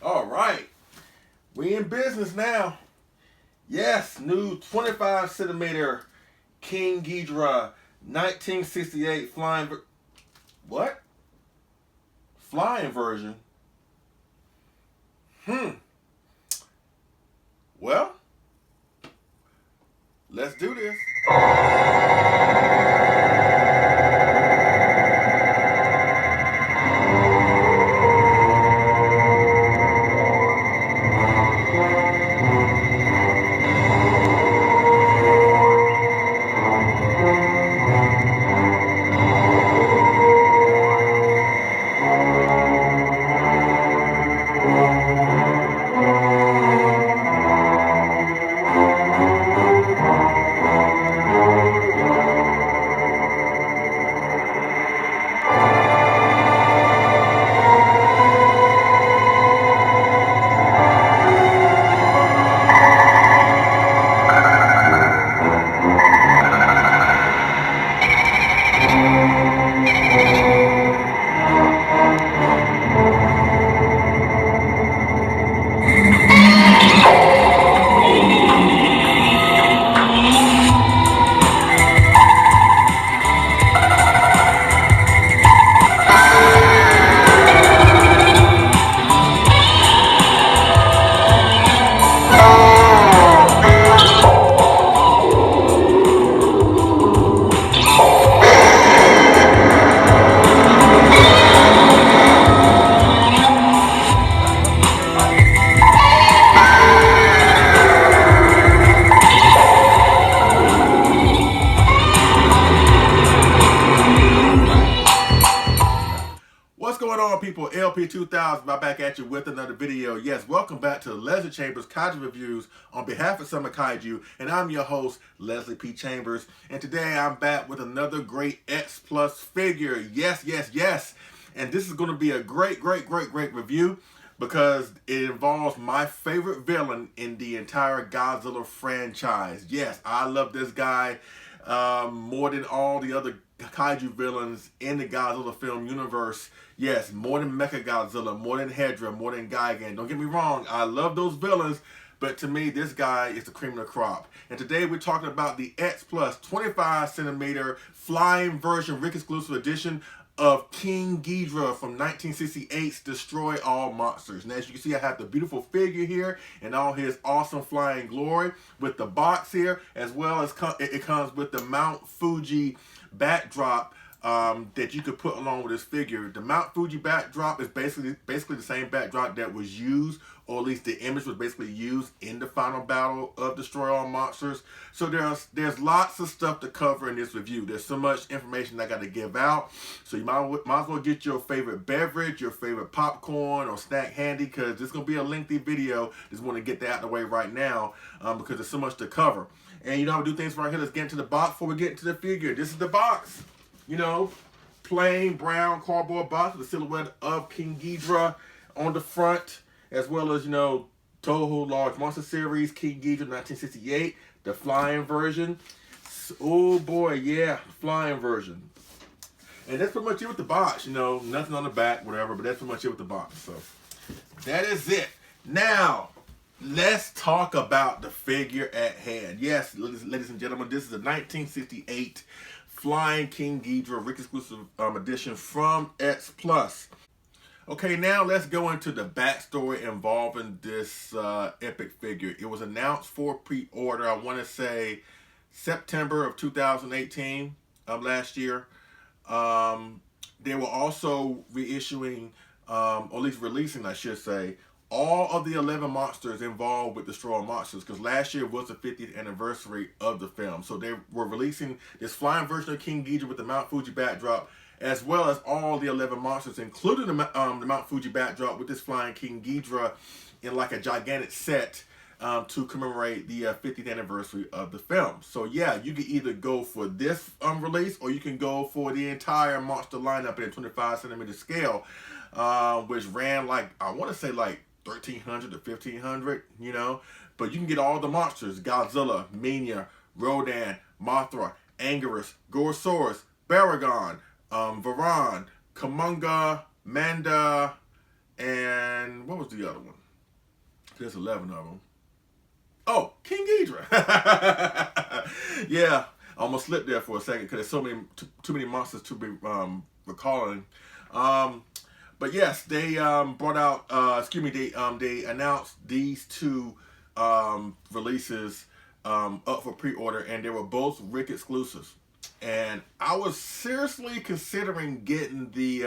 All right, we in business now. Yes, new 25 centimeter King Ghidorah 1968 what? Flying version? Well, let's do this. What's going on, people? LP2000 back at you with another video. Yes, welcome back to Leslie Chambers Kaiju Reviews on behalf of Summer Kaiju, and I'm your host, Leslie P. Chambers. And today I'm back with another great X-Plus figure. Yes, yes, yes. And this is going to be a great review because it involves my favorite villain in the entire Godzilla franchise. Yes, I love this guy more than all the other kaiju villains in the Godzilla film universe. Yes, more than Mechagodzilla, more than Hedra, more than Gigan. Don't get me wrong, I love those villains, but to me, this guy is the cream of the crop. And today we're talking about the X-Plus 25 centimeter flying version Ric Exclusive edition of King Ghidorah from 1968's Destroy All Monsters. And as you can see, I have the beautiful figure here in all his awesome flying glory with the box here, as well as it comes with the Mount Fuji backdrop that you could put along with this figure. The Mount Fuji backdrop is basically the same backdrop that was used, or at least the image was basically used in the final battle of Destroy All Monsters. So there's lots of stuff to cover in this review. There's so much information I got to give out. So you might as well get your favorite beverage, your favorite popcorn or snack handy, because this is going to be a lengthy video. Just want to get that out of the way right now because there's so much to cover. And you know how we do things right here. Let's get into the box before we get into the figure. This is the box. You know, plain brown cardboard box with a silhouette of King Ghidorah on the front, as well as, you know, Toho Large Monster Series, King Ghidorah 1968, the flying version. Oh boy, yeah, flying version. And that's pretty much it with the box, you know, nothing on the back, whatever, but that's pretty much it with the box. So that is it. Now, let's talk about the figure at hand. Yes, ladies and gentlemen, this is a 1968 Flying King Ghidorah Ric Exclusive edition from X-Plus. Okay, now let's go into the backstory involving this epic figure. It was announced for pre-order, I want to say September of 2018 of last year. They were also reissuing, or at least releasing, I should say, all of the 11 monsters involved with Destroy All Monsters, because last year was the 50th anniversary of the film. So they were releasing this flying version of King Ghidorah with the Mount Fuji backdrop, as well as all the 11 monsters, including the Mount Fuji backdrop with this flying King Ghidorah in like a gigantic set to commemorate the 50th anniversary of the film. So yeah, you can either go for this release, or you can go for the entire monster lineup in a 25 centimeter scale, which ran like, I want to say like 1,300 to 1,500, you know, but you can get all the monsters: Godzilla, Minya, Rodan, Mothra, Anguirus, Gorosaurus, Baragon, Varan, Kumonga, Manda, and what was the other one? There's 11 of them. Oh, King Ghidorah. Yeah, I almost slipped there for a second because there's so many, too many monsters to be recalling. But yes, they brought out, they announced these two releases up for pre-order, and they were both Ric exclusives. And I was seriously considering getting the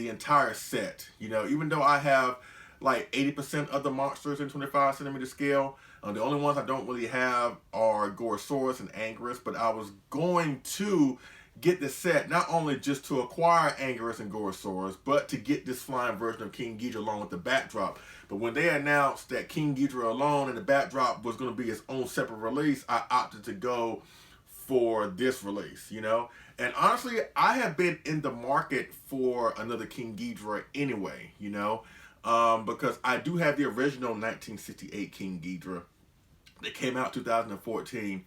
entire set. You know, even though I have like 80% of the monsters in 25 centimeter scale, the only ones I don't really have are Gorosaurus and Anguirus. But I was going to get the set not only just to acquire Anguirus and Gorosaurus, but to get this flying version of King Ghidorah along with the backdrop. But when they announced that King Ghidorah alone and the backdrop was going to be its own separate release, I opted to go for this release, you know. And honestly, I have been in the market for another King Ghidorah anyway, you know, because I do have the original 1968 King Ghidorah that came out 2014.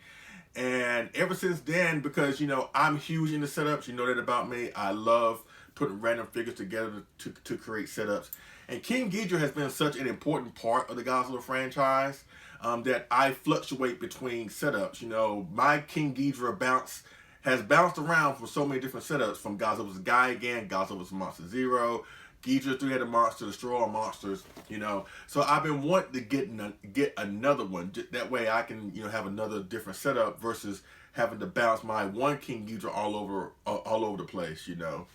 And ever since then, because, you know, I'm huge into setups, you know that about me. I love putting random figures together to create setups. And King Ghidorah has been such an important part of the Godzilla franchise that I fluctuate between setups. You know, my King Ghidorah has bounced around for so many different setups, from Godzilla's Gigan, Godzilla's Monster Zero, Ghidorah Three-Headed Monster, Destroy All Monsters, you know. So I've been wanting to get another one. That way I can, you know, have another different setup versus having to bounce my one King Ghidorah all over the place, you know.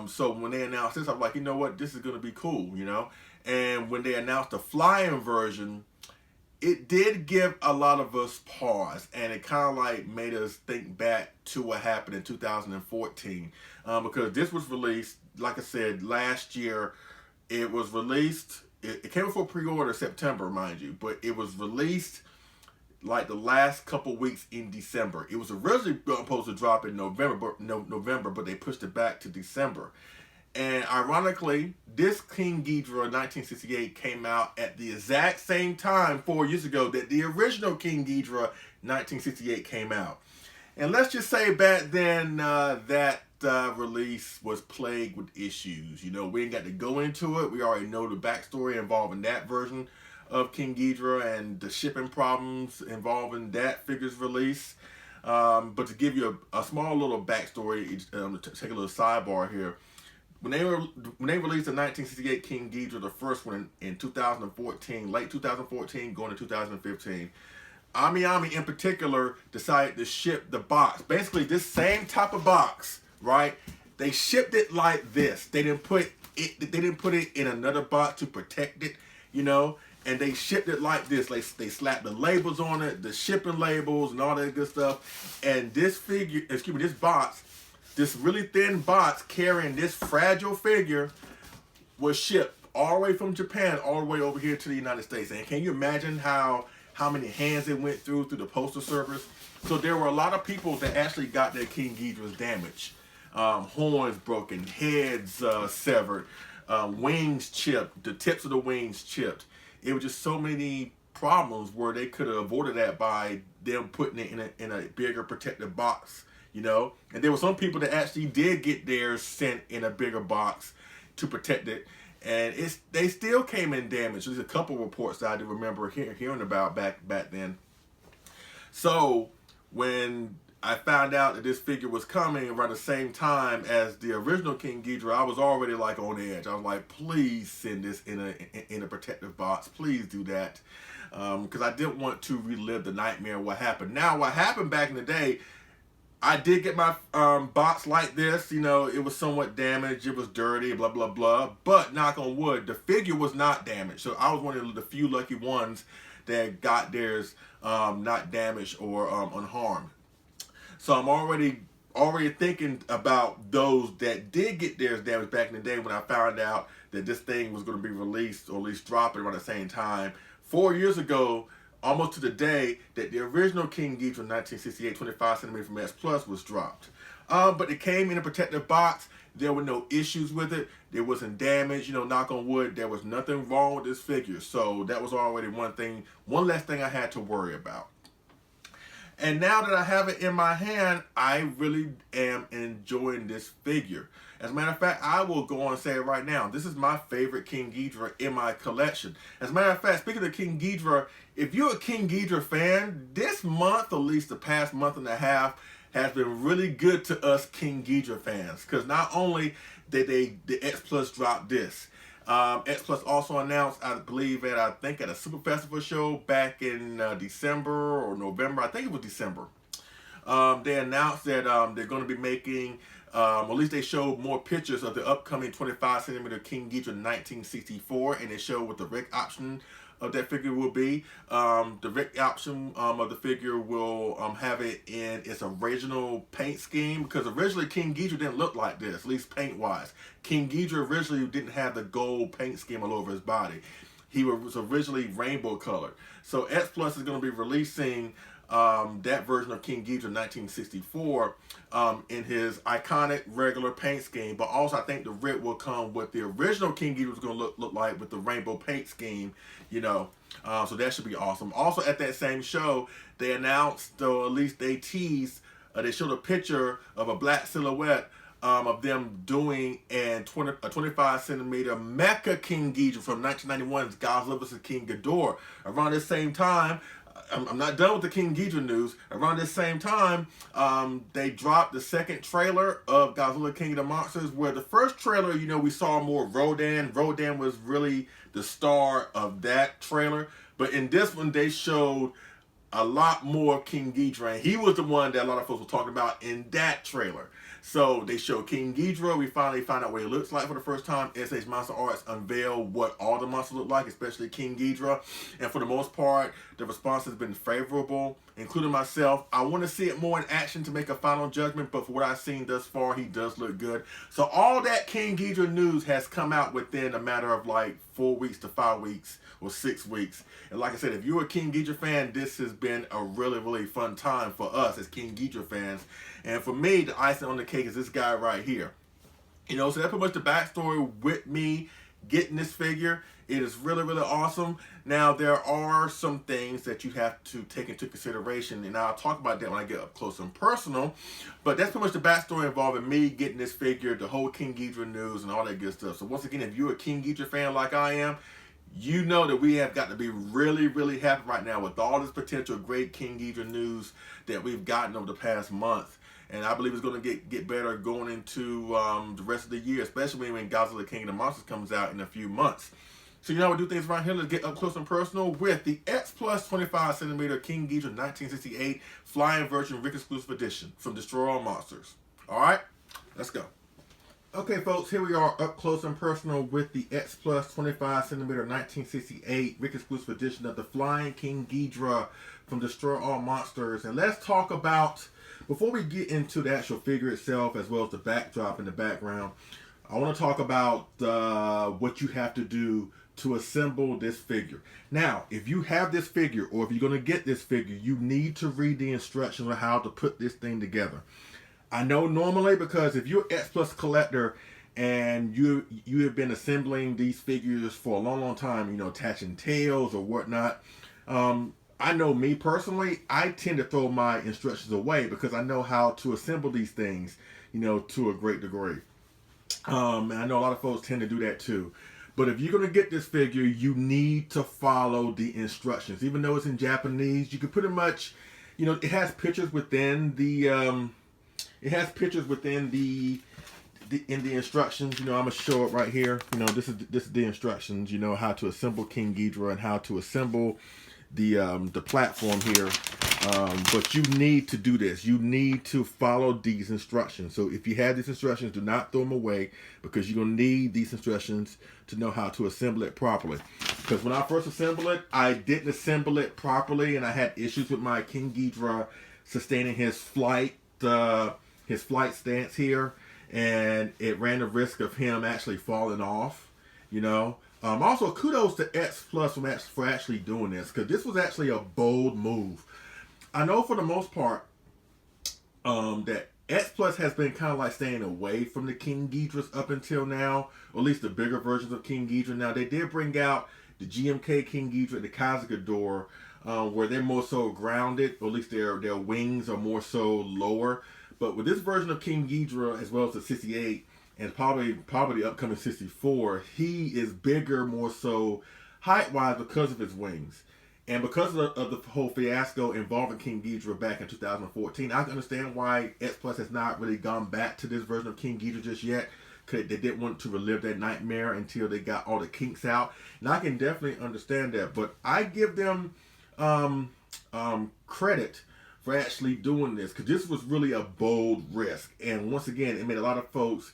So when they announced this, I'm like, you know what, this is going to be cool, you know. And when they announced the flying version, it did give a lot of us pause, and it kind of like made us think back to what happened in 2014, because this was released, like I said, last year. It was released, it came for pre-order September, mind you, but it was released like the last couple weeks in December. It was originally supposed to drop in November, but they pushed it back to December. And ironically, this King Ghidorah 1968 came out at the exact same time 4 years ago that the original King Ghidorah 1968 came out. And let's just say back then that release was plagued with issues. You know, we ain't got to go into it. We already know the backstory involving that version of King Ghidorah and the shipping problems involving that figure's release. But to give you a small little backstory, to take a little sidebar here. When they released the 1968 King Ghidorah, the first one in 2014, late 2014, going to 2015, Ami in particular decided to ship the box. Basically, this same type of box, right? They shipped it like this. They didn't put it in another box to protect it, you know. And they shipped it like this. They slapped the labels on it, the shipping labels, and all that good stuff. And this figure, this box. This really thin box carrying this fragile figure was shipped all the way from Japan all the way over here to the United States. And can you imagine how many hands it went through the postal service? So there were a lot of people that actually got their King Ghidorahs damaged. Horns broken, heads severed, wings chipped, the tips of the wings chipped. It was just so many problems where they could have avoided that by them putting it in a bigger protective box. You know, and there were some people that actually did get theirs sent in a bigger box to protect it, and they still came in damaged. There's a couple reports that I do remember hearing about back then. So when I found out that this figure was coming around the same time as the original King Ghidorah, I was already like on edge. I was like, please send this in a protective box. Please do that, because I didn't want to relive the nightmare of what happened. Now, what happened back in the day, I did get my box like this. You know, it was somewhat damaged. It was dirty, blah, blah, blah. But knock on wood, the figure was not damaged. So I was one of the few lucky ones that got theirs not damaged or unharmed. So I'm already thinking about those that did get theirs damaged back in the day when I found out that this thing was going to be released, or at least dropping around the same time 4 years ago, almost to the day that the original King Ghidorah 1968 25 centimeter from X-Plus was dropped. But it came in a protective box. There were no issues with it. There wasn't damage. You know, knock on wood, there was nothing wrong with this figure. So that was already one less thing I had to worry about. And now that I have it in my hand, I really am enjoying this figure. As a matter of fact, I will go on and say it right now. This is my favorite King Ghidorah in my collection. As a matter of fact, speaking of King Ghidorah, if you're a King Ghidorah fan, this month, at least the past month and a half, has been really good to us King Ghidorah fans. Because not only did the X-Plus drop this, X-Plus also announced, I believe, at a Super Festival show back in December or November. I think it was December. They announced that they're going to be making, or at least they showed more pictures of the upcoming 25cm King Ghidorah 1964, and they showed what the Ric option of that figure will be. The Ric option of the figure will have it in its original paint scheme, because originally King Ghidorah didn't look like this, at least paint-wise. King Ghidorah originally didn't have the gold paint scheme all over his body. He was originally rainbow colored. So X-Plus is going to be releasing that version of King Ghidorah 1964 in his iconic regular paint scheme, but also I think the Ric will come with the original King Ghidorah was going to look like with the rainbow paint scheme, you know. So that should be awesome. Also at that same show, they announced, or at least they teased, they showed a picture of a black silhouette of them doing a 25cm Mecha King Ghidorah from 1991's Godzilla vs. King Ghidorah. Around this same time, I'm not done with the King Ghidorah news. Around this same time, they dropped the second trailer of Godzilla King of the Monsters, where the first trailer, you know, we saw more Rodan. Rodan was really the star of that trailer. But in this one, they showed a lot more King Ghidorah. And he was the one that a lot of folks were talking about in that trailer. So they showed King Ghidorah. We finally found out what he looks like for the first time. SH Monster Arts unveiled what all the monsters look like, especially King Ghidorah. And for the most part, the response has been favorable, including myself. I want to see it more in action to make a final judgment, but for what I've seen thus far, he does look good. So all that King Ghidorah news has come out within a matter of like 4 weeks to 5 weeks or 6 weeks. And like I said, if you're a King Ghidorah fan, this has been a really, really fun time for us as King Ghidorah fans. And for me, the icing on the cake is this guy right here. You know, so that's pretty much the backstory with me getting this figure. It is really, really awesome. Now, there are some things that you have to take into consideration, and I'll talk about that when I get up close and personal. But that's pretty much the backstory involving me getting this figure, the whole King Ghidorah news, and all that good stuff. So once again, if you're a King Ghidorah fan like I am, you know that we have got to be really, really happy right now with all this potential great King Ghidorah news that we've gotten over the past month. And I believe it's going to get better going into the rest of the year, especially when Godzilla King of the Monsters comes out in a few months. So you know how we do things around here. Let's get up close and personal with the X-Plus 25cm King Ghidorah 1968 Flying Version Ric Exclusive Edition from Destroy All Monsters. Alright, let's go. Okay folks, here we are up close and personal with the X-Plus 25cm 1968 Ric Exclusive Edition of the Flying King Ghidorah from Destroy All Monsters. And let's talk about, before we get into the actual figure itself as well as the backdrop in the background, I want to talk about what you have to do to assemble this figure. Now, if you have this figure or if you're going to get this figure, you need to read the instructions on how to put this thing together. I know normally, because if you're an X-Plus collector and you have been assembling these figures for a long, long time, you know, attaching tails or whatnot, I know me personally, I tend to throw my instructions away because I know how to assemble these things, you know, to a great degree. And I know a lot of folks tend to do that too. But if you're going to get this figure, you need to follow the instructions. Even though it's in Japanese, you can pretty much, you know, it has pictures within the, in the instructions. You know, I'm going to show it right here. You know, this is the instructions, you know, how to assemble King Ghidorah and how to assemble the platform here. But you need to do this. You need to follow these instructions. So if you have these instructions, do not throw them away, because you're going to need these instructions to know how to assemble it properly. Because when I first assembled it, I didn't assemble it properly, and I had issues with my King Ghidorah sustaining his flight stance here, and it ran the risk of him actually falling off, you know. Also, kudos to X-Plus for actually doing this, because this was actually a bold move. I know for the most part that X-Plus has been kind of like staying away from the King Ghidorahs up until now, or at least the bigger versions of King Ghidorah. Now, they did bring out the GMK King Ghidorah, the Kaiju Ghidorah, where they're more so grounded, or at least their wings are more so lower. But with this version of King Ghidorah, as well as the 68 and probably the upcoming 64, he is bigger more so height-wise because of his wings. And because of the whole fiasco involving King Ghidorah back in 2014, I can understand why X-Plus has not really gone back to this version of King Ghidorah just yet. They didn't want to relive that nightmare until they got all the kinks out. And I can definitely understand that. But I give them credit for actually doing this, because this was really a bold risk. And once again, it made a lot of folks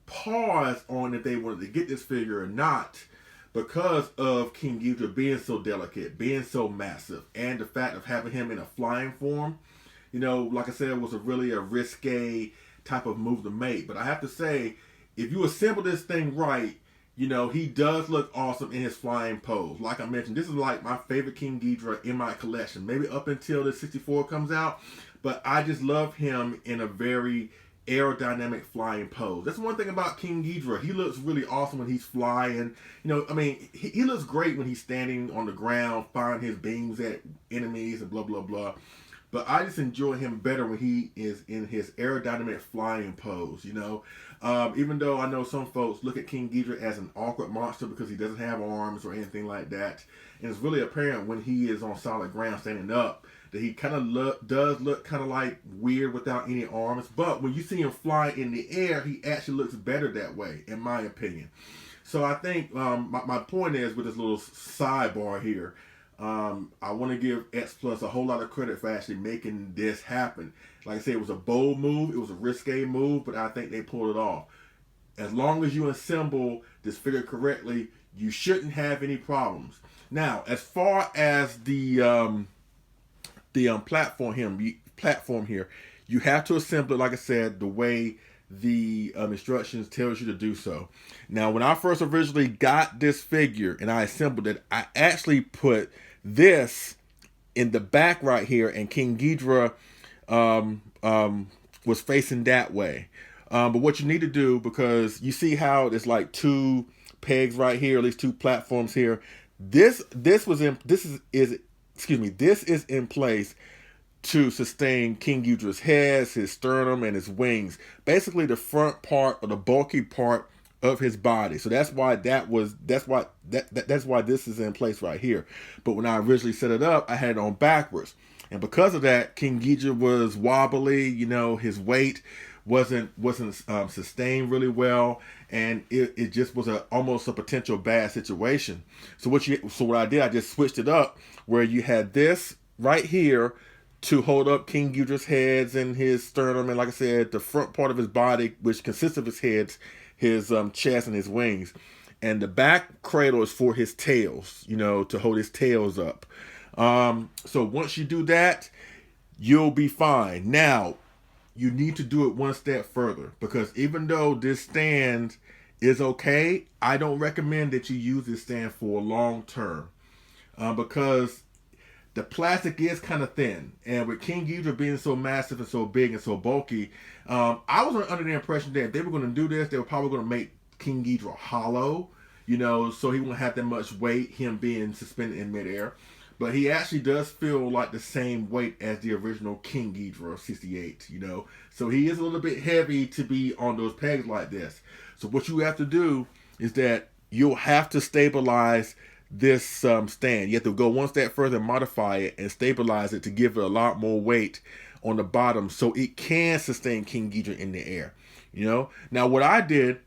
pause on if they wanted to get this figure or not, because of King Ghidorah being so delicate, being so massive, and the fact of having him in a flying form. You know, like I said, it was really a risque type of move to make. But I have to say, if you assemble this thing right, you know, he does look awesome in his flying pose. Like I mentioned, this is like my favorite King Ghidorah in my collection. Maybe up until the 64 comes out. But I just love him in a very aerodynamic flying pose. That's one thing about King Ghidorah. He looks really awesome when he's flying. You know, I mean, he looks great when he's standing on the ground, firing his beams at enemies and blah, blah, blah. But I just enjoy him better when he is in his aerodynamic flying pose, you know. Even though I know some folks look at King Ghidorah as an awkward monster because he doesn't have arms or anything like that. And it's really apparent when he is on solid ground standing up that he kind of does look kind of like weird without any arms. But when you see him fly in the air, he actually looks better that way, in my opinion. So I think my point is, with this little sidebar here, I want to give X-Plus a whole lot of credit for actually making this happen. Like I said, it was a bold move, it was a risque move, but I think they pulled it off. As long as you assemble this figure correctly, you shouldn't have any problems. Now, as far as the platform here, you have to assemble it, like I said, the way the instructions tells you to do so. Now, when I first originally got this figure and I assembled it, I actually put this in the back right here, and King Ghidorah was facing that way. But what you need to do, because you see how there's like two pegs right here, at least two platforms here. This is in place to sustain King Ghidorah's head, his sternum, and his wings. Basically, the front part or the bulky part of his body. So that's why that's why this is in place right here. But when I originally set it up, I had it on backwards, and because of that, King Ghidorah was wobbly. You know, his weight wasn't sustained really well, and it just was almost a potential bad situation. So what I did, I just switched it up where you had this right here to hold up King Ghidorah's heads and his sternum, and like I said, the front part of his body, which consists of his heads, his chest, and his wings. And the back cradle is for his tails, you know, to hold his tails up. So once you do that, you'll be fine. Now, you need to do it one step further, because even though this stand is okay, I don't recommend that you use this stand for long term, because the plastic is kind of thin, and with King Ghidorah being so massive and so big and so bulky, I was under the impression that if they were going to do this, they were probably going to make King Ghidorah hollow, you know, so he won't have that much weight, him being suspended in midair. But he actually does feel like the same weight as the original King Ghidorah 68, you know. So he is a little bit heavy to be on those pegs like this. So what you have to do is that you'll have to stabilize this stand. You have to go one step further and modify it and stabilize it to give it a lot more weight on the bottom so it can sustain King Ghidorah in the air, you know. Now what I did,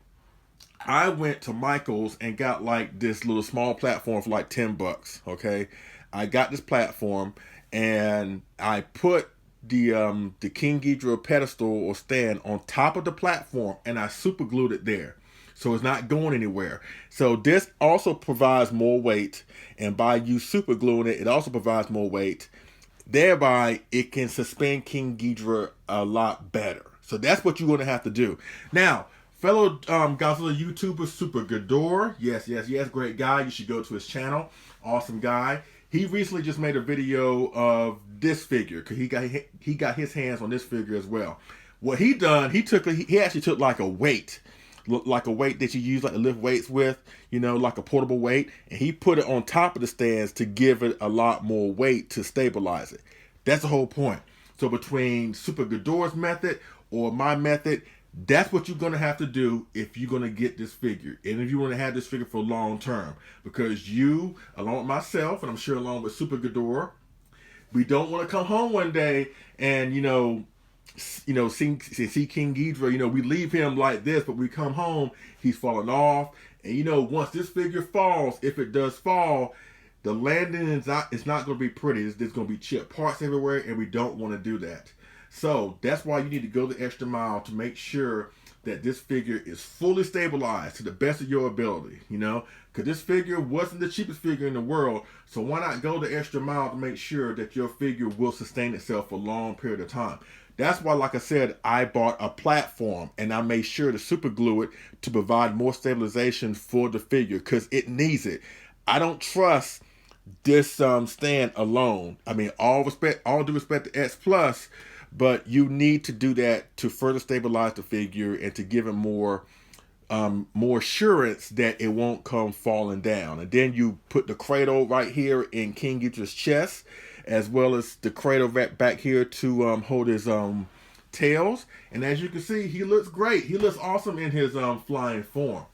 I went to Michael's and got like this little small platform for like $10, okay. I got this platform and I put the King Ghidorah pedestal or stand on top of the platform, and I super glued it there, so it's not going anywhere. So this also provides more weight, and by you super gluing it, it also provides more weight. Thereby, it can suspend King Ghidorah a lot better. So that's what you're going to have to do. Now, fellow Godzilla YouTuber Super Ghidorah, yes, great guy. You should go to his channel. Awesome guy. He recently just made a video of this figure because he got his hands on this figure as well. What he done, he actually took like a weight that you use like to lift weights with, you know, like a portable weight, and he put it on top of the stands to give it a lot more weight to stabilize it. That's the whole point. So between Super Ghidorah's method or my method, That's what you're going to have to do if you're going to get this figure. And if you want to have this figure for long term. Because you, along with myself, and I'm sure along with Super Ghidorah, we don't want to come home one day and, see King Ghidorah, we leave him like this, but we come home, he's falling off. And, once this figure falls, if it does fall, the landing is not going to be pretty. There's going to be chipped parts everywhere, and we don't want to do that. So that's why you need to go the extra mile to make sure that this figure is fully stabilized to the best of your ability, because this figure wasn't the cheapest figure in the world. So why not go the extra mile to make sure that your figure will sustain itself for a long period of time? That's why, like I said, I bought a platform and I made sure to super glue it to provide more stabilization for the figure, because it needs it. I don't trust this stand alone. I mean, all due respect to X-Plus, but you need to do that to further stabilize the figure and to give it more assurance that it won't come falling down. And then you put the cradle right here in King Ghidorah's chest, as well as the cradle right back here to hold his tails. And as you can see, he looks great. He looks awesome in his flying form,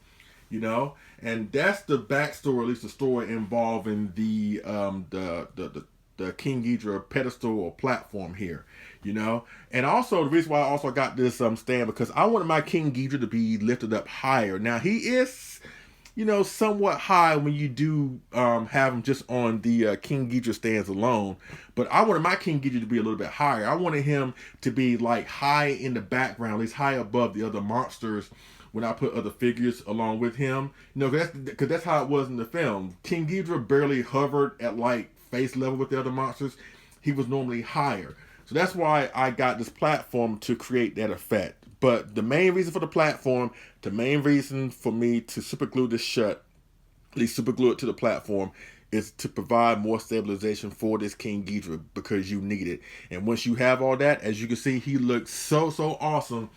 And that's the backstory, at least the story involving the King Ghidorah pedestal or platform here, And also the reason why I also got this stand, because I wanted my King Ghidorah to be lifted up higher. Now he is, somewhat high when you do have him just on the King Ghidorah stands alone. But I wanted my King Ghidorah to be a little bit higher. I wanted him to be like high in the background, at least high above the other monsters when I put other figures along with him. Because that's how it was in the film. King Ghidorah barely hovered at like face level with the other monsters. He was normally higher. So that's why I got this platform to create that effect. But the main reason for the platform, the main reason for me to super glue this shut, at least super glue it to the platform, is to provide more stabilization for this King Ghidorah, because you need it. And once you have all that, as you can see, he looks so awesome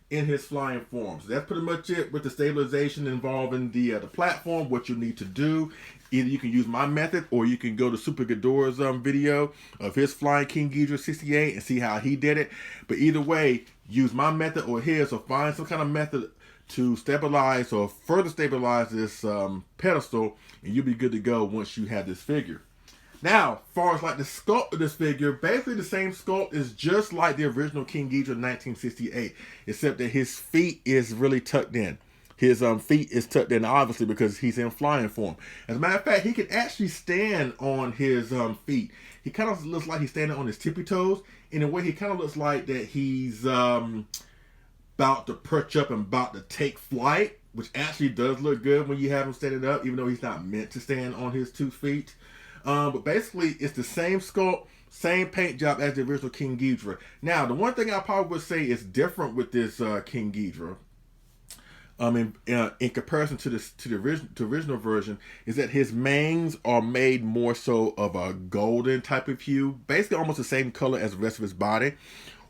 in his flying form. So that's pretty much it with the stabilization involving the platform. What you need to do, either you can use my method, or you can go to Super Ghidorah's video of his flying King Ghidorah 68 and see how he did it. But either way, use my method or his, or find some kind of method to stabilize or further stabilize this pedestal, and you'll be good to go once you have this figure. Now, as far as like the sculpt of this figure, basically the same sculpt is just like the original King Ghidorah 1968, except that his feet is really tucked in. His feet is tucked in, obviously, because he's in flying form. As a matter of fact, he can actually stand on his feet. He kind of looks like he's standing on his tippy toes. In a way, he kind of looks like that he's about to perch up and about to take flight, which actually does look good when you have him standing up, even though he's not meant to stand on his 2 feet. But basically, it's the same sculpt, same paint job as the original King Ghidorah. Now, the one thing I probably would say is different with this King Ghidorah, in comparison to the original version, is that his manes are made more so of a golden type of hue, basically almost the same color as the rest of his body.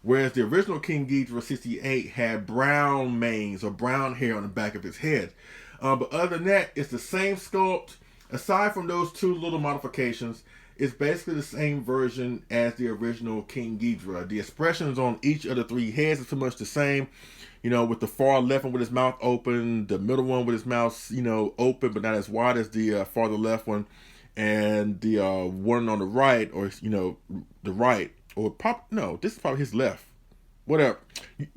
Whereas the original King Ghidorah 68 had brown manes or brown hair on the back of his head. But other than that, it's the same sculpt. Aside from those 2 little modifications, it's basically the same version as the original King Ghidorah. The expressions on each of the 3 heads is pretty much the same. With the far left one with his mouth open, the middle one with his mouth, open but not as wide as the farther left one, and the one on the right, or the right, or this is probably his left. Whatever.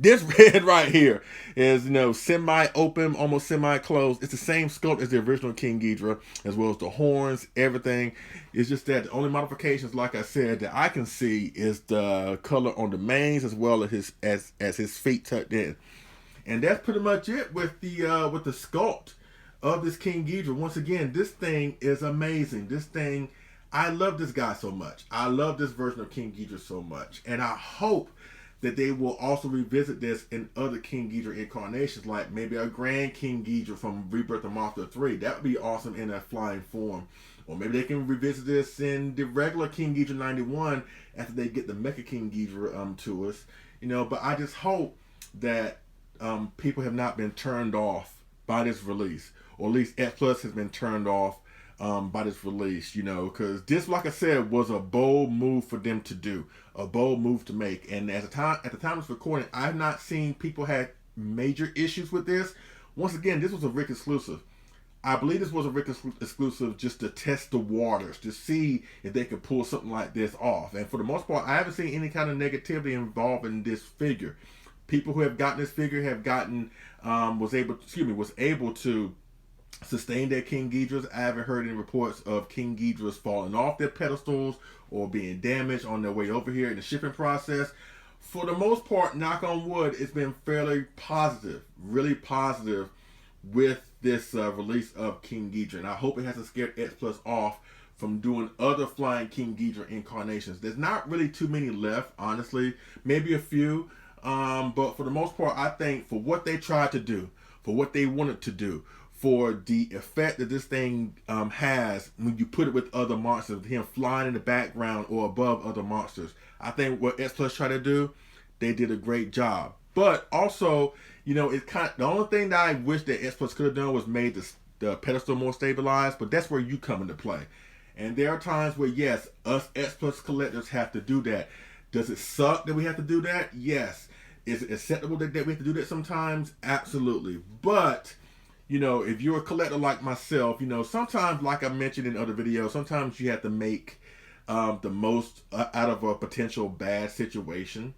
This red right here is, semi-open, almost semi-closed. It's the same sculpt as the original King Ghidorah, as well as the horns, everything. It's just that the only modifications, like I said, that I can see is the color on the manes, as well as his feet tucked in. And that's pretty much it with the sculpt of this King Ghidorah. Once again, this thing is amazing. This thing, I love this guy so much. I love this version of King Ghidorah so much. And I hope that they will also revisit this in other King Ghidorah incarnations, like maybe a Grand King Ghidorah from Rebirth of Monster 3. That would be awesome in a flying form. Or maybe they can revisit this in the regular King Ghidorah 91 after they get the Mecha King Ghidorah to us. But I just hope that people have not been turned off by this release, or at least X-Plus has been turned off by this release, because this, like I said, was a bold move for them to do, a bold move to make. And at the time of recording, I've not seen people had major issues with this. Once again, this was a Ric exclusive. I believe this was a Ric exclusive just to test the waters, to see if they could pull something like this off. And for the most part, I haven't seen any kind of negativity involved in this figure. People who have gotten this figure have gotten, was able to sustain their King Ghidorahs. I haven't heard any reports of King Ghidorahs falling off their pedestals or being damaged on their way over here in the shipping process. For the most part, knock on wood, it's been fairly positive, really positive with this release of King Ghidorah. And I hope it hasn't scared X-Plus off from doing other flying King Ghidorah incarnations. There's not really too many left, honestly. Maybe a few. But for the most part, I think for what they tried to do, for what they wanted to do, for the effect that this thing has when you put it with other monsters, him flying in the background or above other monsters, I think what X-Plus tried to do, they did a great job. But also, you know, it's kind of, the only thing that I wish that X-Plus could have done was made the pedestal more stabilized, but that's where you come into play. And there are times where, yes, us X-Plus collectors have to do that. Does it suck that we have to do that? Yes. Is it acceptable that we have to do that sometimes? Absolutely. But, you know, if you're a collector like myself, you know, sometimes, like I mentioned in other videos, sometimes you have to make the most out of a potential bad situation.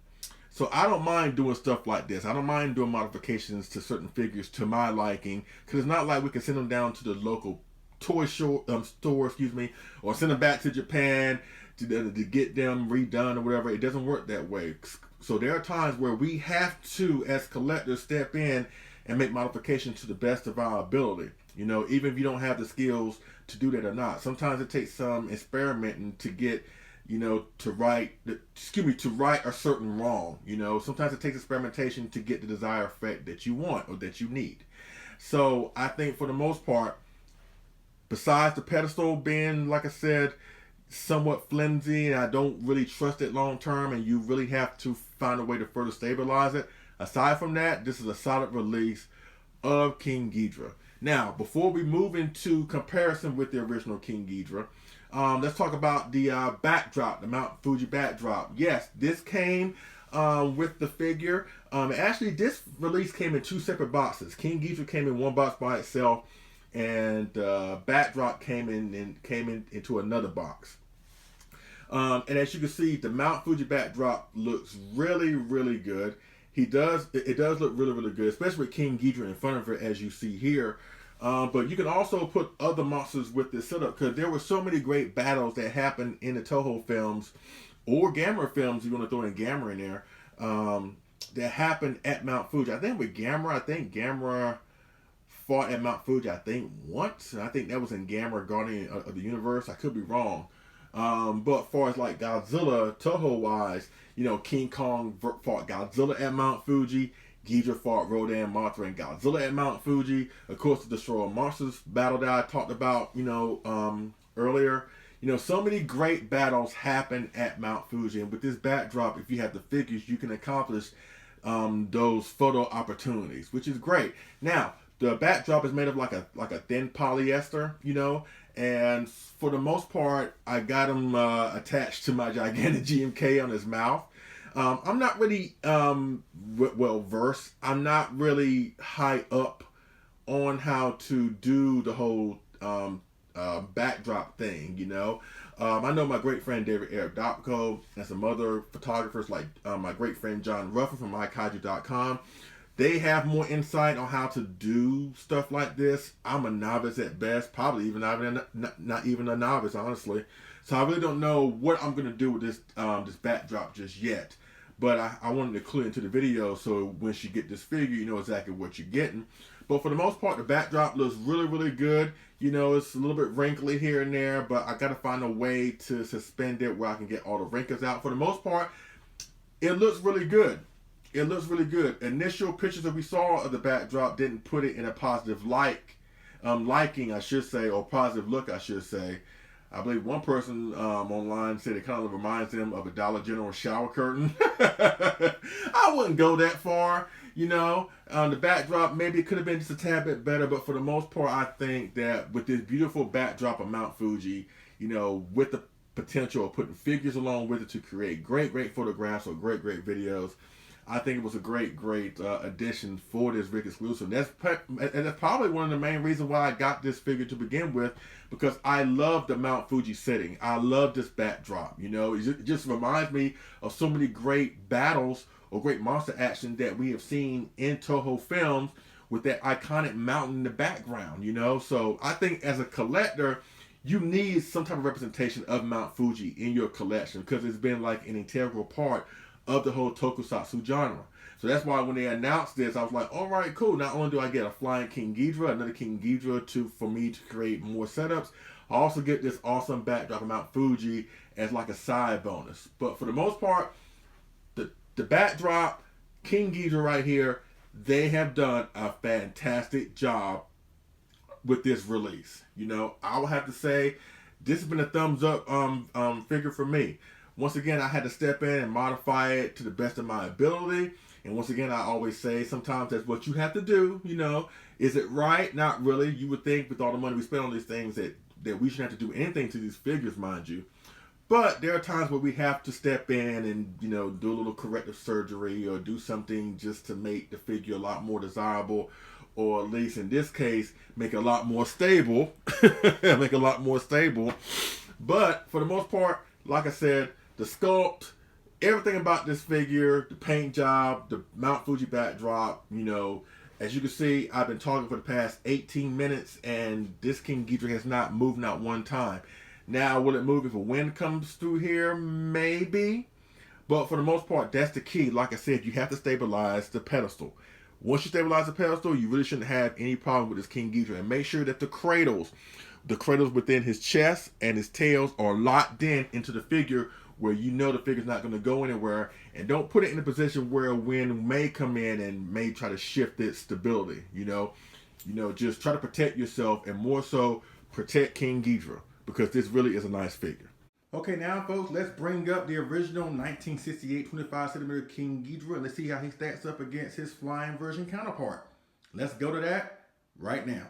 So I don't mind doing stuff like this. I don't mind doing modifications to certain figures to my liking, because it's not like we can send them down to the local toy store, or send them back to Japan to get them redone or whatever. It doesn't work that way. So there are times where we have to, as collectors, step in and make modifications to the best of our ability. You know, even if you don't have the skills to do that or not. Sometimes it takes some experimenting to get, you know, to right a certain wrong. You know, sometimes it takes experimentation to get the desired effect that you want or that you need. So I think for the most part, besides the pedestal being, like I said, somewhat flimsy, and I don't really trust it long term, and you really have to find a way to further stabilize it. Aside from that, this is a solid release of King Ghidorah. Now, before we move into comparison with the original King Ghidorah, let's talk about the backdrop, the Mount Fuji backdrop. Yes, this came with the figure. Actually, this release came in two separate boxes. King Ghidorah came in one box by itself, and backdrop came into another box. And as you can see, the Mount Fuji backdrop looks really, really good. It does look really, really good, especially with King Ghidorah in front of it, as you see here. But you can also put other monsters with this setup, because there were so many great battles that happened in the Toho films or Gamera films. You want to throw in Gamera in there, that happened at Mount Fuji. I think with Gamera, Gamera fought at Mount Fuji, once. I think that was in Gamera Guardian of the Universe. I could be wrong. But as far as like Godzilla, Toho wise, you know, King Kong fought Godzilla at Mount Fuji. Ghidorah fought Rodan, Mothra, and Godzilla at Mount Fuji. Of course, the Destroyer of Monsters battle that I talked about, you know, earlier. You know, so many great battles happen at Mount Fuji, and with this backdrop, if you have the figures, you can accomplish those photo opportunities, which is great. Now, the backdrop is made of like a thin polyester, you know, and for the most part, I got him attached to my gigantic GMK on his mouth. I'm not really well versed. I'm not really high up on how to do the whole backdrop thing, you know. I know my great friend David Arabdopko and some other photographers like my great friend John Ruffin from Kaiju.com. They have more insight on how to do stuff like this. I'm a novice at best, probably even not even a novice, honestly. So I really don't know what I'm gonna do with this this backdrop just yet. But I wanted to clue into the video, so once you get this figure, you know exactly what you're getting. But for the most part, the backdrop looks really, really good. You know, it's a little bit wrinkly here and there, but I gotta find a way to suspend it where I can get all the wrinkles out. For the most part, it looks really good. It looks really good. Initial pictures that we saw of the backdrop didn't put it in a positive liking, I should say, or positive look, I should say. I believe one person online said it kind of reminds them of a Dollar General shower curtain. I wouldn't go that far, you know. The backdrop, maybe it could have been just a tad bit better, but for the most part, I think that with this beautiful backdrop of Mount Fuji, you know, with the potential of putting figures along with it to create great, great photographs or great, great videos, I think it was a great addition for this Ric Exclusive. And that's probably one of the main reasons why I got this figure to begin with, because I love the Mount Fuji setting. I love this backdrop. You know, it just reminds me of so many great battles or great monster action that we have seen in Toho films with that iconic mountain in the background. You know, so I think as a collector, you need some type of representation of Mount Fuji in your collection, because it's been like an integral part of the whole tokusatsu genre. So that's why when they announced this, I was like, all right, cool. Not only do I get a flying King Ghidorah, another King Ghidorah for me to create more setups, I also get this awesome backdrop of Mount Fuji as like a side bonus. But for the most part, the backdrop, King Ghidorah right here, they have done a fantastic job with this release. You know, I would have to say this has been a thumbs up figure for me. Once again, I had to step in and modify it to the best of my ability. And once again, I always say sometimes that's what you have to do. You know, is it right? Not really. You would think with all the money we spend on these things that we shouldn't have to do anything to these figures, mind you. But there are times where we have to step in and, you know, do a little corrective surgery or do something just to make the figure a lot more desirable, or at least in this case, make it a lot more stable. Make it a lot more stable. But for the most part, like I said, the sculpt, everything about this figure, the paint job, the Mount Fuji backdrop, you know, as you can see, I've been talking for the past 18 minutes and this King Ghidorah has not moved not one time. Now, will it move if a wind comes through here? Maybe. But for the most part, that's the key. Like I said, you have to stabilize the pedestal. Once you stabilize the pedestal, you really shouldn't have any problem with this King Ghidorah. And make sure that the cradles within his chest and his tails are locked into the figure, where you know the figure's not going to go anywhere. And don't put it in a position where wind may come in and may try to shift its stability. You know, just try to protect yourself, and more so protect King Ghidorah, because this really is a nice figure. Okay, now folks, let's bring up the original 1968 25cm King Ghidorah and let's see how he stacks up against his flying version counterpart. Let's go to that right now.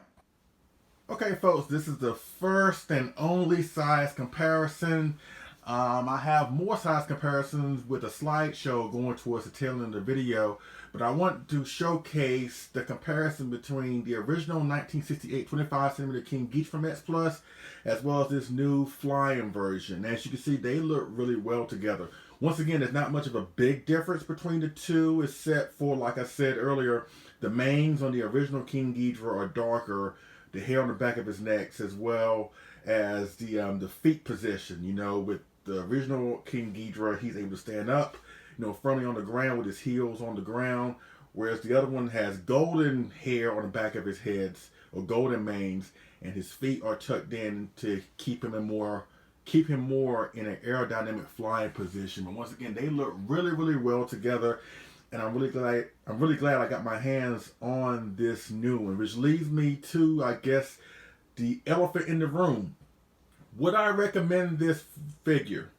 Okay folks, this is the first and only size comparison. I have more size comparisons with a slideshow going towards the tail end of the video, but I want to showcase the comparison between the original 1968 25cm King Ghidorah from X-Plus as well as this new flying version. As you can see, they look really well together. Once again, there's not much of a big difference between the two, except for, like I said earlier, the manes on the original King Ghidorah are darker, the hair on the back of his neck, as well as the feet position. You know, with the original King Ghidorah, he's able to stand up, you know, firmly on the ground with his heels on the ground, whereas the other one has golden hair on the back of his head, or golden manes, and his feet are tucked in to keep him more in an aerodynamic flying position. But once again, they look really, really well together, and I'm really glad I got my hands on this new one, which leads me to, I guess, the elephant in the room. Would I recommend this figure?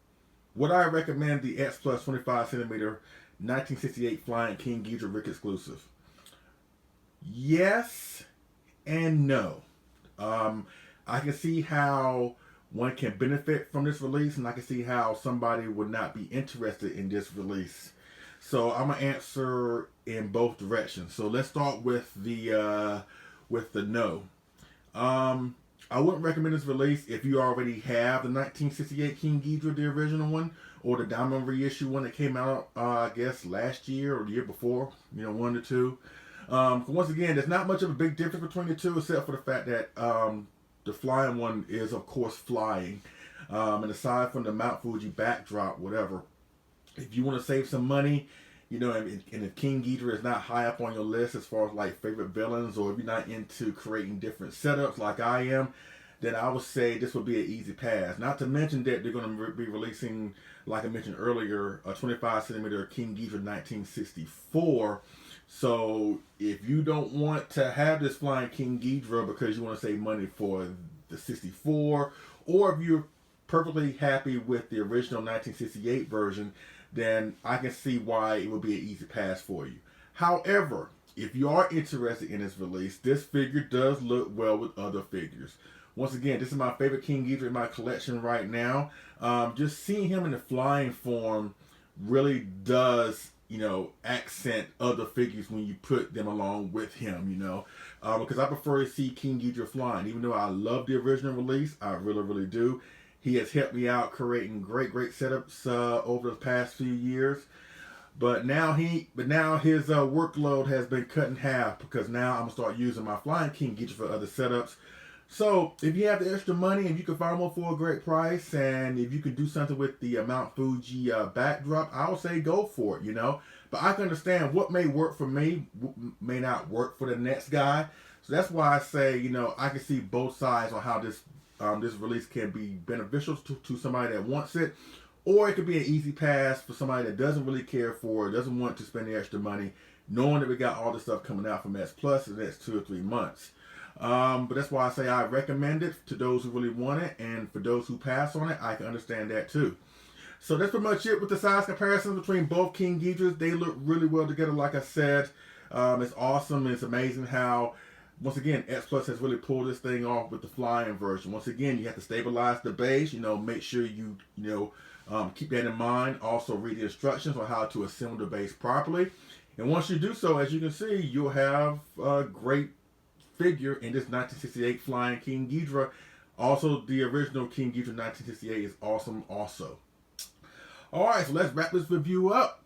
Would I recommend the X-Plus 25cm 1968 Flying King Ghidorah Ric Exclusive? Yes and no. I can see how one can benefit from this release, and I can see how somebody would not be interested in this release. So I'm gonna answer in both directions. So let's start with the no. I wouldn't recommend this release if you already have the 1968 King Ghidorah, the original one, or the Diamond reissue one that came out, I guess, last year or the year before, you know, one or two. Once again, there's not much of a big difference between the two, except for the fact that the flying one is, of course, flying. And aside from the Mount Fuji backdrop, whatever, if you want to save some money, you know, and if King Ghidorah is not high up on your list as far as like favorite villains, or if you're not into creating different setups like I am, then I would say this would be an easy pass. Not to mention that they're going to be releasing, like I mentioned earlier, a 25cm King Ghidorah 1964. So if you don't want to have this flying King Ghidorah because you want to save money for the 64, or if you're perfectly happy with the original 1968 version, then I can see why it would be an easy pass for you. However, if you are interested in this release, this figure does look well with other figures. Once again, this is my favorite King Ghidorah in my collection right now. Just seeing him in the flying form really does you know, accent other figures when you put them along with him, you know. Because I prefer to see King Ghidorah flying. Even though I love the original release, I really, really do. He has helped me out creating great, great setups over the past few years. But now his workload has been cut in half because now I'm gonna start using my Flying King Ghidorah for other setups. So if you have the extra money and you can find one for a great price, and if you can do something with the Mount Fuji backdrop, I would say go for it, you know. But I can understand what may work for me may not work for the next guy. So that's why I say, you know, I can see both sides on how this release can be beneficial to somebody that wants it, or it could be an easy pass for somebody that doesn't really care for it, doesn't want to spend the extra money, knowing that we got all this stuff coming out from X-Plus in the next 2 or 3 months. But that's why I say I recommend it to those who really want it, and for those who pass on it, I can understand that too. So that's pretty much it with the size comparisons between both King Ghidorahs. They look really well together, like I said. It's awesome. It's amazing how, once again, X-Plus has really pulled this thing off with the flying version. Once again, you have to stabilize the base. You know, make sure you keep that in mind. Also, read the instructions on how to assemble the base properly. And once you do so, as you can see, you'll have a great figure in this 1968 Flying King Ghidorah. Also, the original King Ghidorah 1968 is awesome also. Alright, so let's wrap this review up.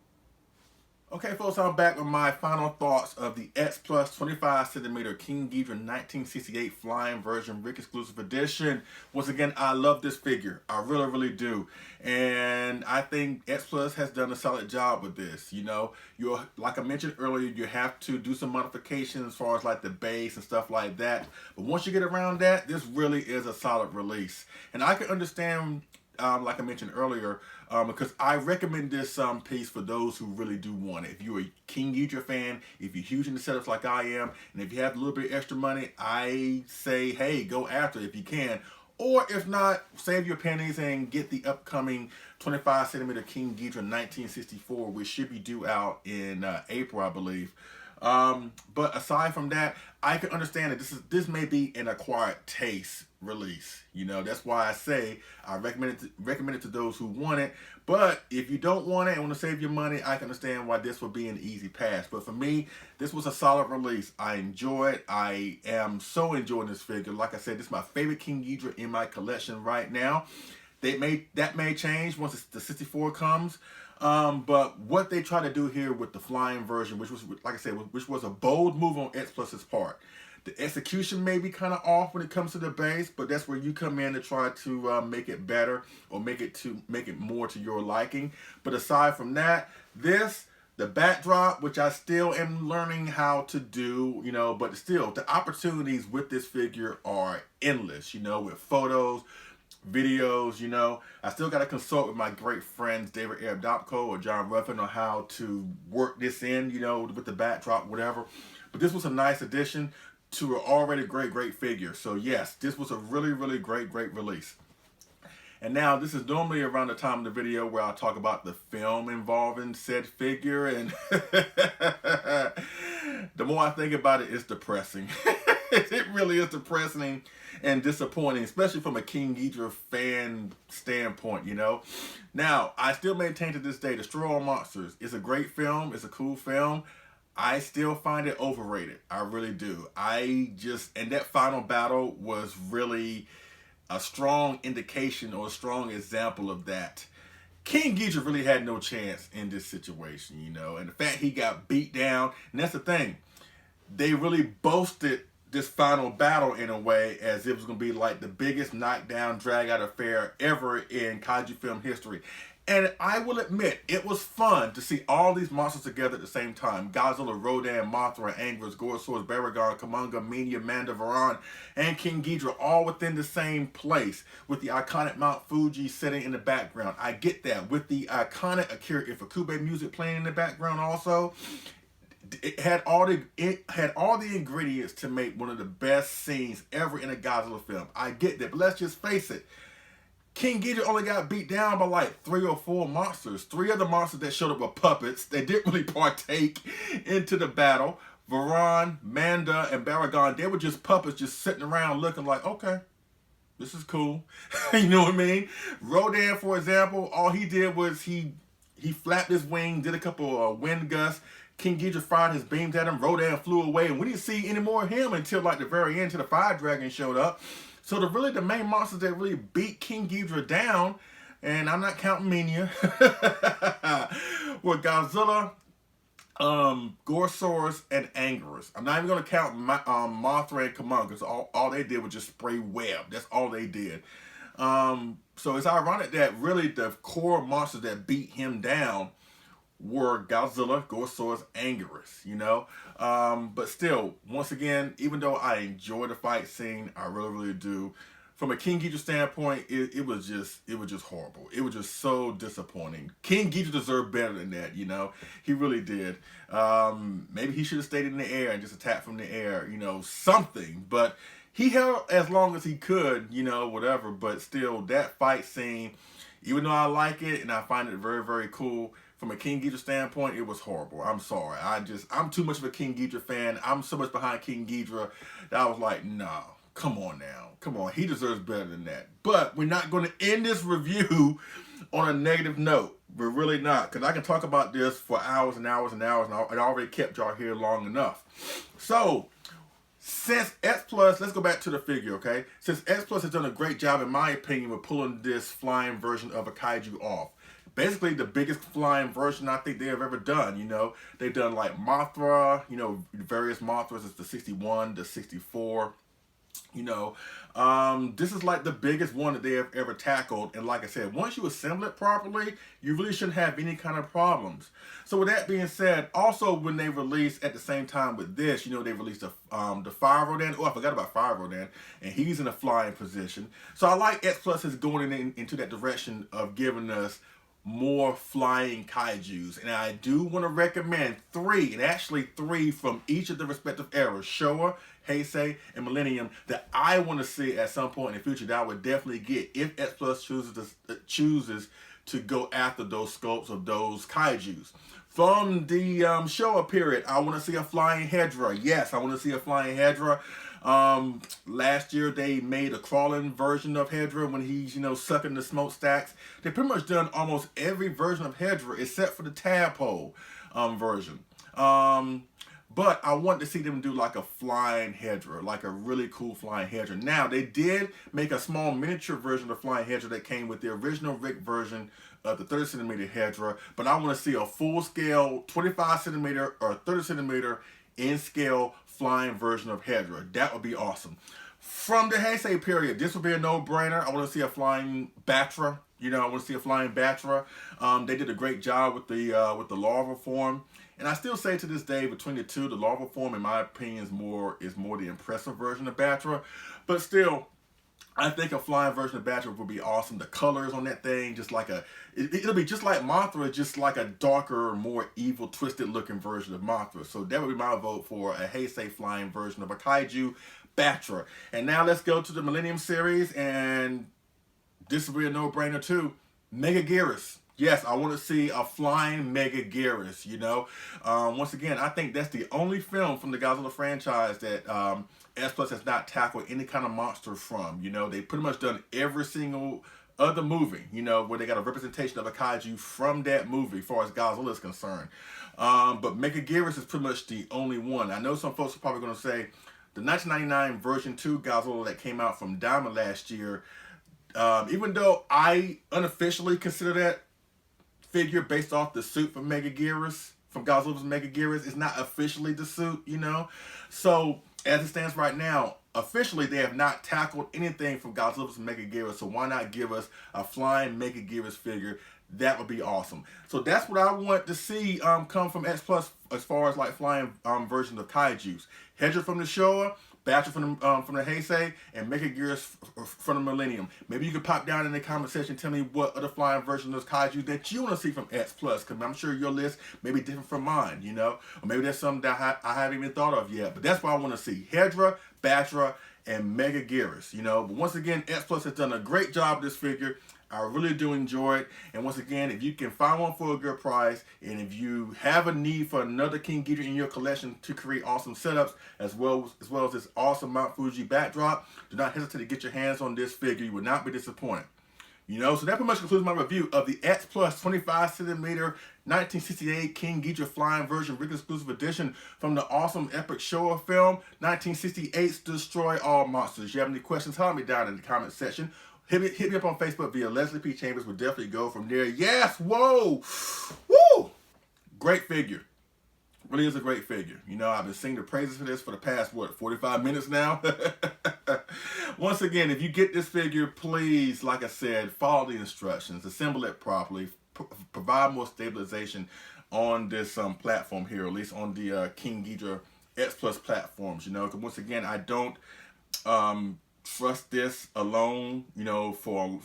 Okay, folks, I'm back with my final thoughts of the X-Plus 25cm King Ghidorah 1968 Flying Version Ric Exclusive Edition. Once again, I love this figure. I really, really do. And I think X-Plus has done a solid job with this. You know, like I mentioned earlier, you have to do some modifications as far as like the base and stuff like that. But once you get around that, this really is a solid release. And I can understand, like I mentioned earlier, because I recommend this piece for those who really do want it. If you're a King Ghidorah fan, if you're huge into setups like I am, and if you have a little bit extra money, I say, hey, go after it if you can. Or if not, save your pennies and get the upcoming 25cm King Ghidorah 1964, which should be due out in April, I believe. But aside from that, I can understand that this may be an acquired taste release. You know, that's why I say I recommend it to those who want it. But if you don't want it and want to save your money, I can understand why this would be an easy pass. But for me, this was a solid release. I enjoy it. I am so enjoying this figure. Like I said, this is my favorite King Ghidorah in my collection right now. That may change once the 64 comes. But what they try to do here with the flying version, which was, like I said, which was a bold move on X-Plus's part. The execution may be kind of off when it comes to the base, but that's where you come in to try to make it better or make it more to your liking. But aside from that, the backdrop, which I still am learning how to do, you know, but still the opportunities with this figure are endless, you know, with photos, videos, you know. I still got to consult with my great friends David Arabdopko or John Ruffin on how to work this in, you know, with the backdrop, whatever. But this was a nice addition to an already great figure. So yes, this was a really, really great release. And now this is normally around the time of the video where I'll talk about the film involving said figure, and the more I think about it, it's depressing. It really is depressing and disappointing, especially from a King Ghidorah fan standpoint, you know. Now, I still maintain to this day, Destroy All Monsters is a great film. It's a cool film. I still find it overrated. I really do. And that final battle was really a strong indication or a strong example of that. King Ghidorah really had no chance in this situation, you know. And the fact he got beat down, and that's the thing. They really boasted this final battle in a way as it was going to be like the biggest knockdown, drag-out affair ever in Kaiju film history. And I will admit, it was fun to see all these monsters together at the same time. Godzilla, Rodan, Mothra, Anguirus, Gorosaurus, Baragon, Kumonga, Mania, Manda, Varan, and King Ghidorah all within the same place with the iconic Mount Fuji sitting in the background. I get that. With the iconic Akira Ifukube music playing in the background also. It had all the ingredients to make one of the best scenes ever in a Godzilla film. I get that, but let's just face it. King Ghidorah only got beat down by like 3 or 4 monsters. 3 other monsters that showed up were puppets. They didn't really partake into the battle. Varan, Manda, and Baragon, they were just puppets just sitting around looking like, okay, this is cool. You know what I mean? Rodan, for example, all he did was he he flapped his wing, did a couple of wind gusts. King Ghidorah fired his beams at him, Rodan flew away, and we didn't see any more of him until like the very end, till the fire dragon showed up. So the main monsters that really beat King Ghidorah down, and I'm not counting Mania, were Godzilla, Gorosaurus, and Anguirus. I'm not even going to count Mothra and Kong, because all they did was just spray web. That's all they did. So it's ironic that really the core monsters that beat him down were Godzilla, Gorosaurus, Anguirus, you know. But still, once again, even though I enjoy the fight scene, I really do, from a King Ghidorah standpoint, it was just horrible. It was just so disappointing. King Ghidorah deserved better than that, you know. He really did. Maybe he should have stayed in the air and just attacked from the air, you know, something. But he held as long as he could, you know, whatever. But still, that fight scene, even though I like it and I find it very cool, from a King Ghidorah standpoint, it was horrible. I'm sorry. I'm too much of a King Ghidorah fan. I'm so much behind King Ghidorah that I was like, no, come on now. Come on. He deserves better than that. But we're not going to end this review on a negative note. We're really not. Because I can talk about this for hours and hours and hours, and I already kept y'all here long enough. So, since X-Plus, let's go back to the figure, okay? Since X-Plus has done a great job, in my opinion, with pulling this flying version of a kaiju off. Basically the biggest flying version I think they have ever done, you know. They've done like Mothra, you know, various Mothras. It's the 61, the 64, you know. This is like the biggest one that they have ever tackled. And like I said, once you assemble it properly, you really shouldn't have any kind of problems. So with that being said, also when they released at the same time with this, you know, they released the Fire Rodan. Oh, I forgot about Fire Rodan. And he's in a flying position. So I like X-Plus is going into that direction of giving us more flying kaijus, and I do want to recommend three from each of the respective eras, Showa, Heisei, and Millennium, that I want to see at some point in the future that I would definitely get if X-Plus chooses to go after those sculpts of those kaijus. From the Showa period, I want to see a flying Hedra. Yes, I want to see a flying Hedra. Last year they made a crawling version of Hedra when he's, you know, sucking the smokestacks. They pretty much done almost every version of Hedra except for the tadpole version. But I want to see them do like a flying Hedra, like a really cool flying Hedra. Now, they did make a small miniature version of flying Hedra that came with the original Ric version of the 30 centimeter Hedra, but I want to see a full scale 25 centimeter or 30 centimeter in scale flying version of Hedra. That would be awesome. From the Heisei period, this would be a no-brainer. I want to see a flying Batra. You know, I want to see a flying Batra. They did a great job with the larval form. And I still say to this day, between the two, the larval form, in my opinion, is more the impressive version of Batra. But still, I think a flying version of Batra would be awesome. The colors on that thing, just like it'll be just like Mothra, just like a darker, more evil, twisted looking version of Mothra. So that would be my vote for a Heisei flying version of a Kaiju Batra. And now let's go to the Millennium series, and this will be a no-brainer too. Megaguirus. Yes, I want to see a flying Megaguirus, you know. Once again, I think that's the only film from the Godzilla franchise that X-Plus has not tackled any kind of monster from. You know, they pretty much done every single other movie, you know, where they got a representation of a kaiju from that movie as far as Godzilla is concerned. But Megaguirus is pretty much the only one. I know some folks are probably going to say the 1999 version 2 Godzilla that came out from Diamond last year, even though I unofficially consider that figure based off the suit from Megaguirus, from Godzilla's Megaguirus, it's not officially the suit, you know. So as it stands right now, officially they have not tackled anything from Godzilla's Megaguirus, so why not give us a flying Megaguirus figure? That would be awesome. So that's what I want to see come from X-Plus as far as like flying versions of kaijus. Hedra from the Showa, Batra from the Heisei, and Megaguirus from the Millennium. Maybe you could pop down in the comment section and tell me what other flying versions of kaiju that you want to see from X-Plus, because I'm sure your list may be different from mine, you know? Or maybe there's something that I haven't even thought of yet. But that's what I want to see. Hedra, Batra, and Megaguirus, you know? But once again, X-Plus has done a great job with this figure. I really do enjoy it. And once again, if you can find one for a good price, and if you have a need for another King Ghidorah in your collection to create awesome setups, as well as this awesome Mount Fuji backdrop, do not hesitate to get your hands on this figure. You will not be disappointed. You know, so that pretty much concludes my review of the X-Plus 25cm 1968 King Ghidorah Flying Version Ric Exclusive Edition from the awesome epic Showa film 1968's Destroy All Monsters. If you have any questions, holler me down in the comment section. Hit me up on Facebook via Leslie P. Chambers. We'll definitely go from there. Yes, whoa, woo, great figure. Really is a great figure. You know, I've been singing the praises for this for the past, what, 45 minutes now? Once again, if you get this figure, please, like I said, follow the instructions, assemble it properly, provide more stabilization on this platform here, at least on the King Ghidorah X-Plus platforms, you know, because once again, I don't trust this alone, for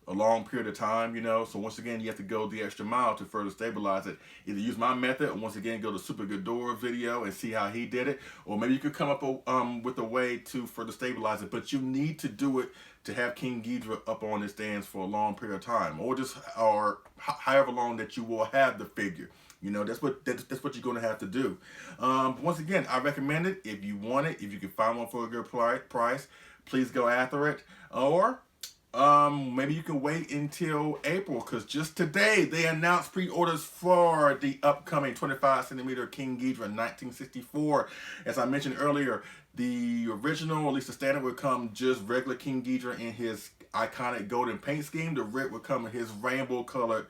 a long period of time, So once again, you have to go the extra mile to further stabilize it. Either use my method, or once again, go to Super Ghidorah video and see how he did it. Or maybe you could come up with a way to further stabilize it. But you need to do it to have King Ghidorah up on his stands for a long period of time. Or however long that you will have the figure. That's what you're going to have to do. Once again, I recommend it. If you want it, if you can find one for a good price, please go after it. Or maybe you can wait until April, because just today they announced pre-orders for the upcoming 25cm King Ghidorah 1964. As I mentioned earlier, the original, or at least the standard, would come just regular King Ghidorah in his iconic golden paint scheme. The Ric would come in his rainbow colored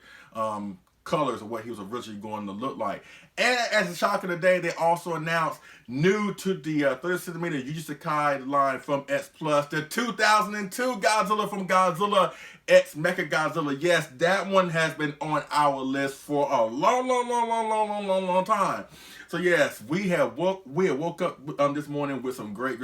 colors of what he was originally going to look like. And as a shock of the day, they also announced new to the 30cm Yuji Sakai line from X-Plus, the 2002 Godzilla from Godzilla X Mechagodzilla. Yes, that one has been on our list for a long time. So yes, we woke up this morning with some great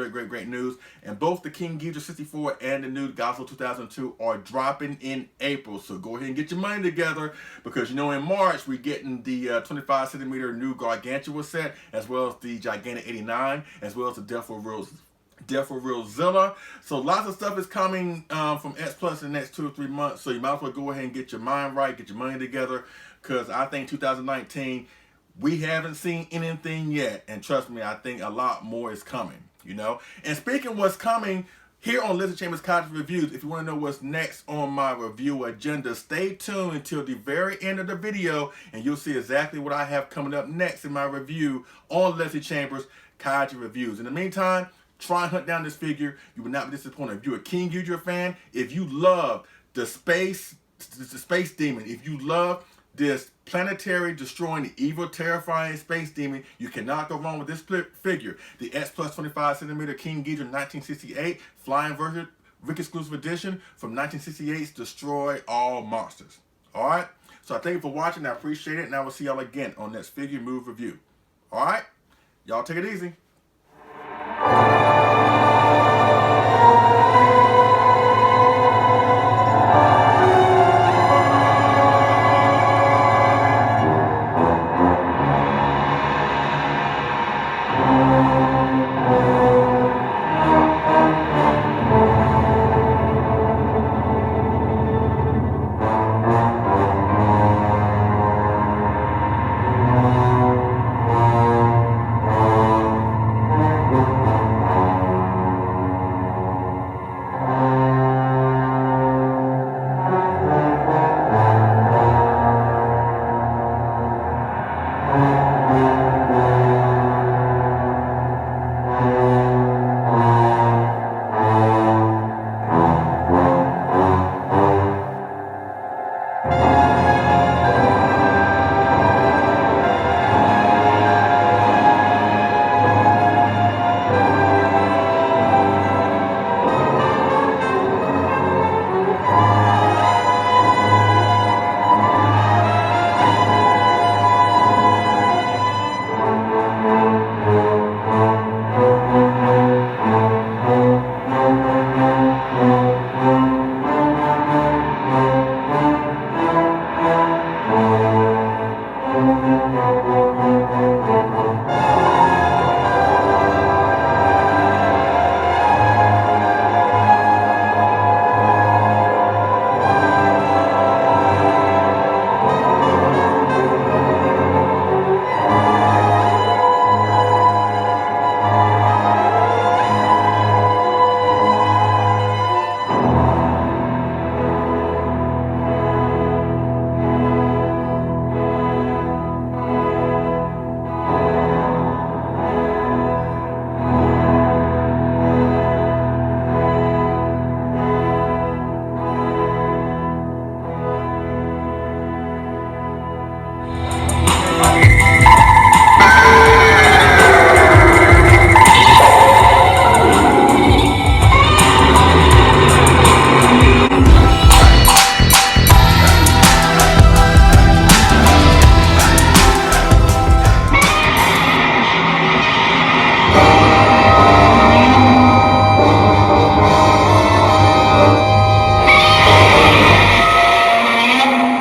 news, and both the King Ghidorah 64 and the new Godzilla 2002 are dropping in April. So go ahead and get your money together, because in March we're getting the 25cm new Gargantua set, as well as the gigantic 89, as well as the Death for Real Zilla. So lots of stuff is coming from X-Plus in the next 2 or 3 months. So you might as well go ahead and get your mind right, get your money together, because I think 2019, we haven't seen anything yet. And trust me, I think a lot more is coming, And speaking of what's coming, here on Leslie Chambers Kaiju Reviews, if you want to know what's next on my review agenda, stay tuned until the very end of the video, and you'll see exactly what I have coming up next in my review on Leslie Chambers Kaiju Reviews. In the meantime, try and hunt down this figure. You will not be disappointed. If you're a King Ghidorah fan, if you love the space demon, if you love this planetary, destroying, evil, terrifying space demon, you cannot go wrong with this figure. The X-Plus 25cm King Ghidorah 1968 Flying Version Ric Exclusive Edition from 1968's Destroy All Monsters. Alright? So I thank you for watching. I appreciate it, and I will see y'all again on next Figure Move Review. Alright? Y'all take it easy.